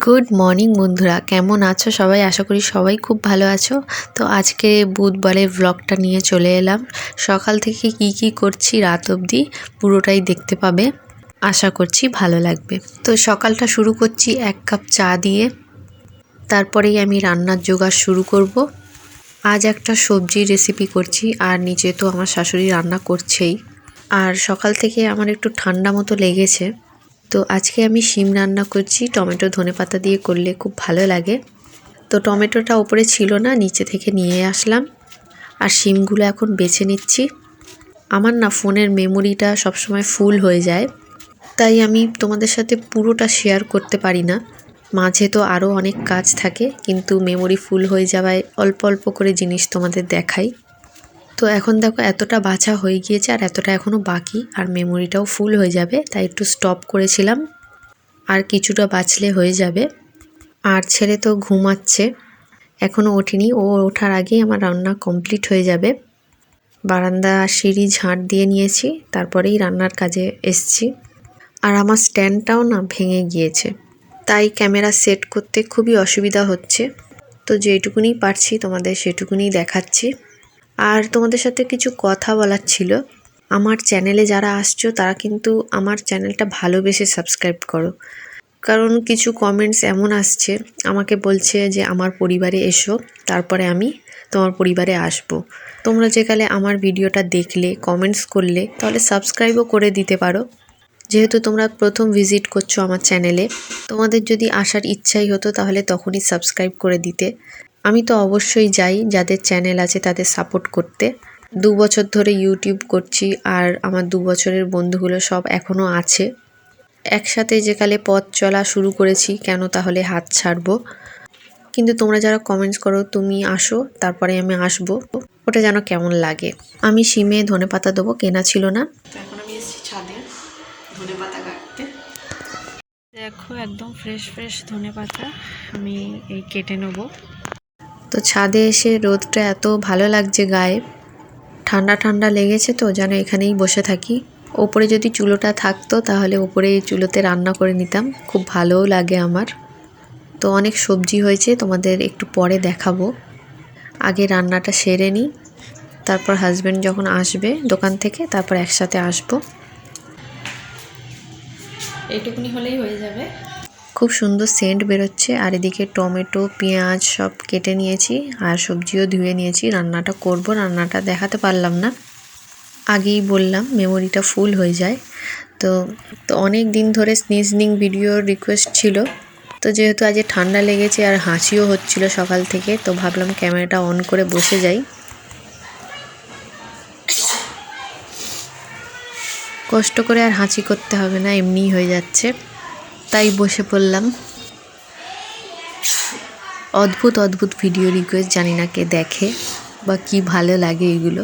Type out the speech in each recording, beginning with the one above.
Good morning বন্ধুরা, কেমন আছো সবাই? আশা করি সবাই খুব ভালো আছো। তো আজকে বুধবারের ব্লগটা নিয়ে চলে এলাম। সকাল থেকে কি করছি রাত অবধি পুরোটাই দেখতে পাবে, আশা করছি ভালো লাগবে। তো সকালটা শুরু করছি 1 কাপ চা দিয়ে, তারপরেই আমি রান্নার জোগাড় শুরু করব। আজ একটা সবজির রেসিপি করছি, আর নিচে তো আমার শাশুড়ি রান্না করছেই। আর সকাল থেকে আমার একটু ঠান্ডা মতো লেগেছে, তো আজকে আমি শিম রান্না করছি। টমেটো ধনেপাতা দিয়ে করলে খুব ভালো লাগে। তো টমেটোটা ওপরে ছিল না, নিচে থেকে নিয়ে আসলাম, আর শিমগুলো এখন বেছে নিচ্ছি। আমার না ফোনের মেমোরিটা সবসময় ফুল হয়ে যায়, তাই আমি তোমাদের সাথে পুরোটা শেয়ার করতে পারি না। মাঝে তো আরও অনেক কাজ থাকে, কিন্তু মেমোরি ফুল হয়ে যাওয়ায় অল্প অল্প করে জিনিস তোমাদের দেখাই। তো এখন দেখো এতটা বাছা হয়ে গিয়েছে, আর এতটা এখনও বাকি, আর মেমোরিটাও ফুল হয়ে যাবে, তাই একটু স্টপ করেছিলাম। আর কিছুটা বাছলে হয়ে যাবে। আর ছেলে তো ঘুমাচ্ছে, এখনও ওঠেনি। ও ওঠার আগেই আমার রান্না কমপ্লিট হয়ে যাবে। বারান্দা সিঁড়ি ঝাঁট দিয়ে নিয়েছি, তারপরেই রান্নার কাজে এসছি। আর আমার স্ট্যান্ডটাও না ভেঙে গিয়েছে, তাই ক্যামেরা সেট করতে খুবই অসুবিধা হচ্ছে। তো যেটুকুনি পারছি তোমাদের সেটুকুনি দেখাচ্ছি। আর তোমাদের সাথে কিছু কথা বলার ছিল। আমার চ্যানেলে যারা আসছো তারা কিন্তু আমার চ্যানেলটা ভালোবেসে সাবস্ক্রাইব করো, কারণ কিছু কমেন্টস এমন আসছে, আমাকে বলছে যে আমার পরিবারে এসো, তারপরে আমি তোমার পরিবারে আসব। তোমরা যেকালে আমার ভিডিওটা দেখলে, কমেন্টস করলে, তাহলে সাবস্ক্রাইবও করে দিতে পারো। যেহেতু তোমরা প্রথম ভিজিট করছো আমার চ্যানেলে, তোমাদের যদি আসার ইচ্ছাই হতো তাহলে তখনই সাবস্ক্রাইব করে দিতে। আমি তো অবশ্যই যাই যাদের চ্যানেল আছে তাদের সাপোর্ট করতে। 2 বছর ধরে ইউটিউব করছি, আর আমার 2 বছরের বন্ধুগুলো সব এখনও আছে। একসাথে যেকালে পথ চলা শুরু করেছি, কেন তাহলে হাত ছাড়বো? কিন্তু তোমরা যারা কমেন্টস করো তুমি আসো তারপরে আমি আসবো, ওটা যেন কেমন লাগে। আমি শিমে ধনেপাতা দেবো, কেনা ছিল না। এখন আমি এসেছি ছাদে ধনেপাতা কাটতে। দেখো একদম ফ্রেশ ফ্রেশ ধনেপাতা আমি এই কেটে নেব। তো ছাদে এসে রোদটা এত ভালো লাগছে গায়ে, ঠান্ডা ঠান্ডা লেগেছে, তো যেন এখানেই বসে থাকি। ওপরে যদি চুলোটা থাকতো তাহলে ওপরে চুলোতে রান্না করে নিতাম, খুব ভালোও লাগে আমার। তো অনেক সবজি হয়েছে, তোমাদের একটু পরে দেখাবো। আগে রান্নাটা সেরে নিই, তারপর হাজব্যান্ড যখন আসবে দোকান থেকে তারপর একসাথে আসবো। এইটুকুনি হলেই হয়ে যাবে। খুব সুন্দর সেন্ট বেরোচ্ছে। আর এদিকে টমেটো পেঁয়াজ সব কেটে নিয়েছি, আর সবজিও ধুয়ে নিয়েছি। রান্নাটা করব, রান্নাটা দেখাতে পারলাম না, আগেই বললাম মেমোরিটা ফুল হয়ে যায়। তো অনেক দিন ধরে স্নিজনিং ভিডিওর রিকোয়েস্ট ছিল, তো যেহেতু আজ ঠান্ডা লেগেছে আর হাঁচিও হচ্ছিল সকাল থেকে, তো ভাবলাম ক্যামেরাটা অন করে বসে যাই। কষ্ট করে আর হাঁচি করতে হবে না, এমনিই হয়ে যাচ্ছে, তাই বসে পড়লাম। অদ্ভুত অদ্ভুত ভিডিও রিকোয়েস্ট, জানি না কে দেখে বা কি ভালো লাগে এগুলো।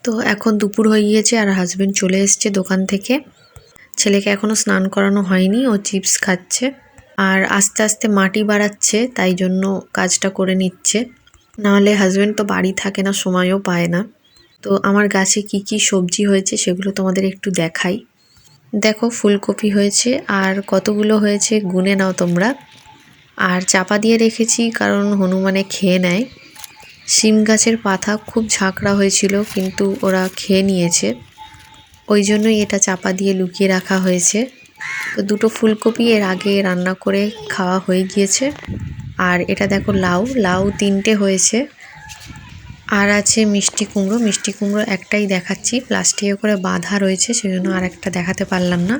তো এখন দুপুর হয়ে গিয়েছে, আর হাজব্যান্ড চলে এসছে দোকান থেকে। ছেলেকে এখনও স্নান করানো হয়নি, ও চিপস খাচ্ছে। আর আস্তে আস্তে মাটি বাড়াচ্ছে, তাই জন্য কাজটা করে নিচ্ছে, নাহলে হাজব্যান্ড তো বাড়ি থাকে না, সময়ও পায় না। তো আমার গাছে কি সবজি হয়েছে সেগুলো তোমাদের একটু দেখাই। দেখো ফুলকপি হয়েছে, আর কতগুলো হয়েছে গুনে নাও তোমরা। আর চাপা দিয়ে রেখেছি কারণ হনুমানে খেয়ে নেয়। শিম গাছের পাতা খুব ঝাঁকড়া হয়েছিল, কিন্তু ওরা খেয়ে নিয়েছে, ওই জন্যই এটা চাপা দিয়ে লুকিয়ে রাখা হয়েছে। তো 2টো ফুলকপি এর আগে রান্না করে খাওয়া হয়ে গিয়েছে। আর এটা দেখো লাউ 3টে হয়েছে। আর আছে মিষ্টি কুমড়ো। মিষ্টি কুমড়ো একটাই দেখাচ্ছি, প্লাস্টিকে করে বাঁধা রয়েছে, সেজন্য আর একটা দেখাতে পারলাম না।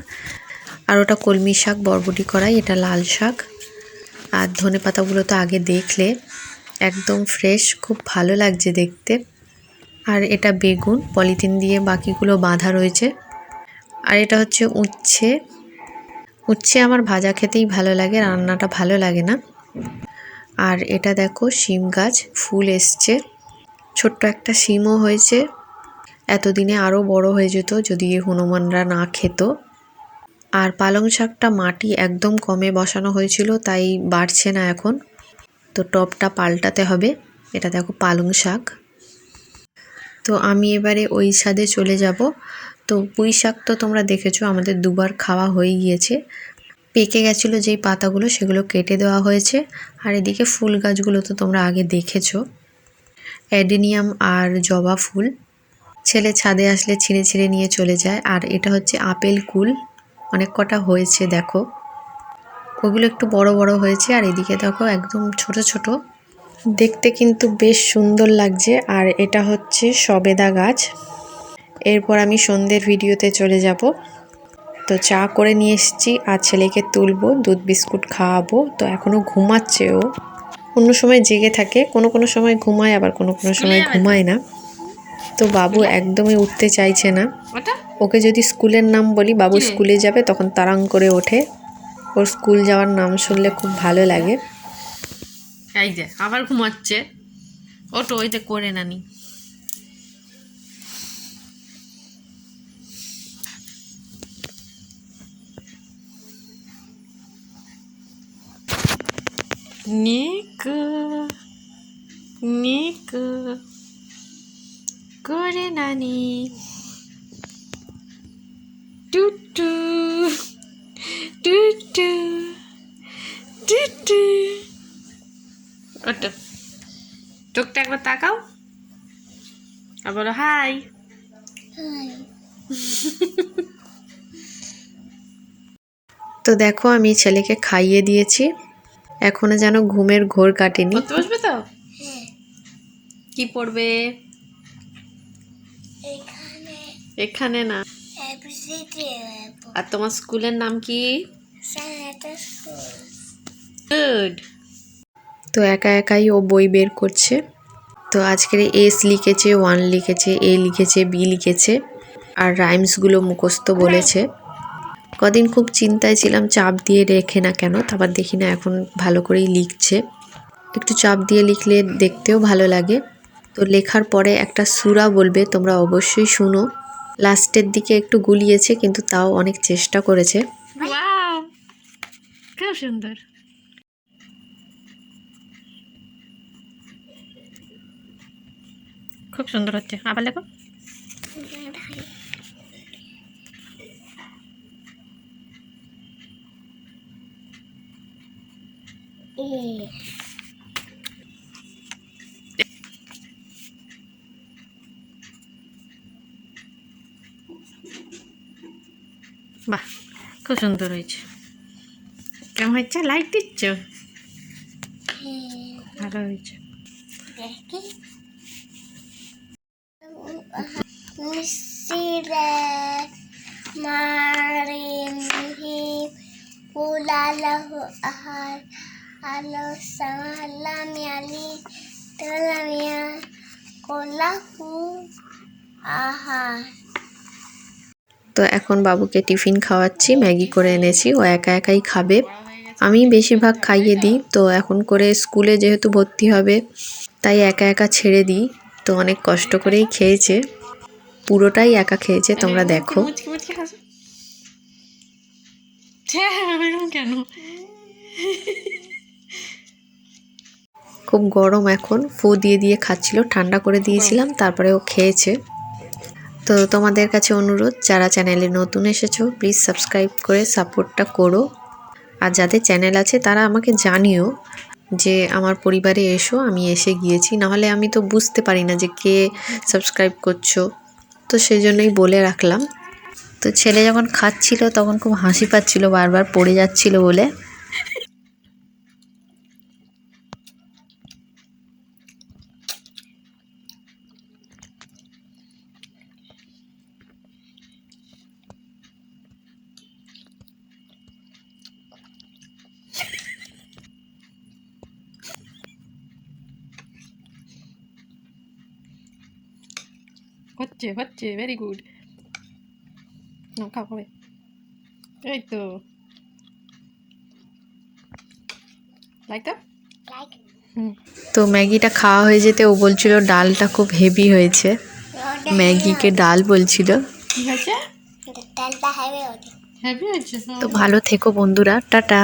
আর ওটা কলমি শাক বরবটি করাই, এটা লাল শাক। আর ধনেপাতাগুলো তো আগে দেখলে, একদম ফ্রেশ, খুব ভালো লাগছে দেখতে। আর এটা বেগুন, পলিথিন দিয়ে বাকিগুলো বাঁধা রয়েছে। আর এটা হচ্ছে উচ্ছে। উচ্ছে আমার ভাজা খেতেই ভালো লাগে, রান্নাটা ভালো লাগে না। আর এটা দেখো শিম গাছ, ফুল এসছে, ছোট্ট একটা শিমও হয়েছে। এতদিনে আরও বড় হয়ে যেত যদি হনুমানরা না খেত। আর পালং শাকটা মাটি একদম কমে বসানো হয়েছিল, তাই বাড়ছে না এখন। তো টবটা পাল্টাতে হবে। এটা দেখো পালং শাক। তো আমি এবারে ওই ছাদে চলে যাব। তো পুঁই শাক তো তোমরা দেখেছো, আমাদের দুবার খাওয়া হয়ে গিয়েছে। পেকে গেছিলো যেই পাতাগুলো, সেগুলো কেটে দেওয়া হয়েছে। আর এদিকে ফুল গাছগুলো তো তোমরা আগে দেখেছো, অ্যাডেনিয়াম আর জবা ফুল। ছেলে ছাদে আসলে ছিঁড়ে ছিঁড়ে নিয়ে চলে যায়। আর এটা হচ্ছে আপেল কুল, অনেক কটা হয়েছে দেখো। ওগুলো একটু বড় বড় হয়েছে, আর এদিকে দেখো একদম ছোট ছোট, দেখতে কিন্তু বেশ সুন্দর লাগছে। আর এটা হচ্ছে সবেদা গাছ। এরপর আমি সন্ধ্যের ভিডিওতে চলে যাব। তো চা করে নিয়ে এসেছি, আর ছেলেকে তুলবো, দুধ বিস্কুট খাওয়াবো। তো এখনও ঘুমাচ্ছে ও, অন্য সময় জেগে থাকে, কোনো কোনো সময় ঘুমায়, আবার কোনো কোনো সময় ঘুমায় না। তো বাবু একদমই উঠতে চাইছে না। ওকে যদি স্কুলের নাম বলি, বাবু স্কুলে যাবে, তখন তাড়াং করে ওঠে। ওর স্কুল যাওয়ার নাম শুনলে খুব ভালো লাগে। এই যে আবার ঘুমাচ্ছে, ওটো ওইতে করে নানি। নিকু নিকু করে নানি। টুটু টুটু টুটু। ওটো চোখটা একবার তাকাও আর বলো হাই। তো দেখো আমি ছেলেকে খাইয়ে দিয়েছি, এখনো যেন ঘুমের ঘোর কাটেনি। পড়তে বসবে তো? কি পড়বে? এখানে না। আর তোমার স্কুলের নাম কি? গুড। তো একা একাই ও বই বের করছে। তো আজকের এস লিখেছে, 1 লিখেছে, এ লিখেছে, বি লিখেছে, আর রাইমসগুলো মুখস্থ বলেছে। কদিন খুব চিন্তায় ছিলাম চাপ দিয়ে রেখে না কেন, তারপর দেখি না এখন ভালো করেই লিখছে। একটু চাপ দিয়ে লিখলে দেখতেও ভালো লাগে। তো লেখার পরে একটা সুরা বলবে, তোমরা অবশ্যই শুনো। লাস্টের দিকে একটু গুলিয়েছে, কিন্তু তাও অনেক চেষ্টা করেছে। ওয়াও, খুব সুন্দর। খুব সুন্দর হচ্ছে, আবার লেখো। বাহ, খুব সুন্দর হয়েছে। কেমন হচ্ছে? লাইক দিচ্ছ? ভালো হয়েছে। তো এখন বাবুকে টিফিন খাওয়াচ্ছি, ম্যাগি করে এনেছি, ও একা একাই খাবে। আমি বেশিরভাগ খাইয়ে দিই। তো এখন করে স্কুলে যেহেতু ভর্তি হবে, তাই একা একা ছেড়ে দিই। তো অনেক কষ্ট করেই খেয়েছে, পুরোটাই একা খেয়েছে, তোমরা দেখো। কেন? খুব গরম, এখন ফু দিয়ে দিয়ে খাচ্ছিল, ঠান্ডা করে দিয়েছিলাম, তারপরে ও খেয়েছে। তো তোমাদের কাছে অনুরোধ, যারা চ্যানেলে নতুন এসেছো, প্লিজ সাবস্ক্রাইব করে সাপোর্টটা করো। আর যাদের চ্যানেল আছে তারা আমাকে জানিও যে আমার পরিবারে এসো, আমি এসে গিয়েছি। নাহলে আমি তো বুঝতে পারি না যে কে সাবস্ক্রাইব করছো, তো সেই জন্যই বলে রাখলাম। তো ছেলে যখন খাচ্ছিল তখন খুব হাসি পাচ্ছিল, বারবার পড়ে যাচ্ছিল বলে। হচ্ছে হচ্ছে, ভেরি গুড। খাও খাবে, এই তো। লাইক তো। তো ম্যাগিটা খাওয়া হয়ে যেতে ও বলছিল ডালটা খুব হেভি হয়েছে, ম্যাগিকে ডাল বলছিল। কি হয়েছে? ডালটা হেভি হয়েছে। হ্যাপি হয়েছে তো ভালো থেকো বন্ধুরা, টাটা।